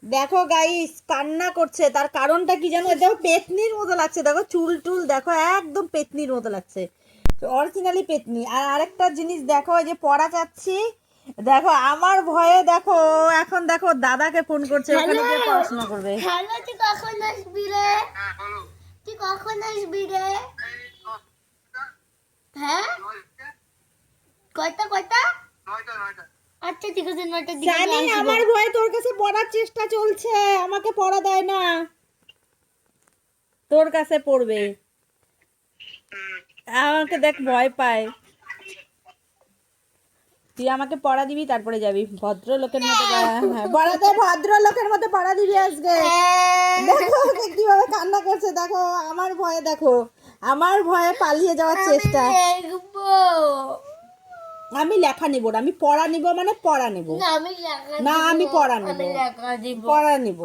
দেখো গাইস কান্না করছে, তার কারণটা কি জানো? দেখো পেতনির মতো লাগছে, দেখো চুল টুল দেখো একদম পেতনির মতো লাগছে, অরিজিনালি পেতনি। আর আরেকটা জিনিস দেখো, এই যে পড়া চাচ্ছি, দেখো আমার ভয়ে দেখো এখন দেখো দাদাকে ফোন করছে, ওখানে গিয়ে পড়াশোনা করবে। হ্যালো, তুই কখন আসবি রে? তুই কখন আসবি রে? হ্যাঁ, কয়টা কয়টা? আচ্ছা ঠিক আছে, 9টার দিকে জানি আসবো। আমার ভয়ে তোর কাছে পড়ার চেষ্টা চলছে, আমাকে পড়া দেয় না, তোর কাছে পড়বে, আমাকে দেখ ভয় পায়। তুই আমাকে পড়া দিবি তারপরে যাবি, ভদ্রলোকের মতো পড়াতে, ভদ্রলোকের মতো পড়া দিবি আজকে। দেখো ওকে কিভাবে কান্না করছে, দেখো আমার ভয়ে, দেখো আমার ভয়ে পালিয়ে যাওয়ার চেষ্টা। দেখবো। আমি লেখা নিব না, আমি পড়া নিব, মানে পড়া নিব না, আমি লেখা না, দিব। আমি পড়া নিব, আমি লেখা দিব। পড়া নিব।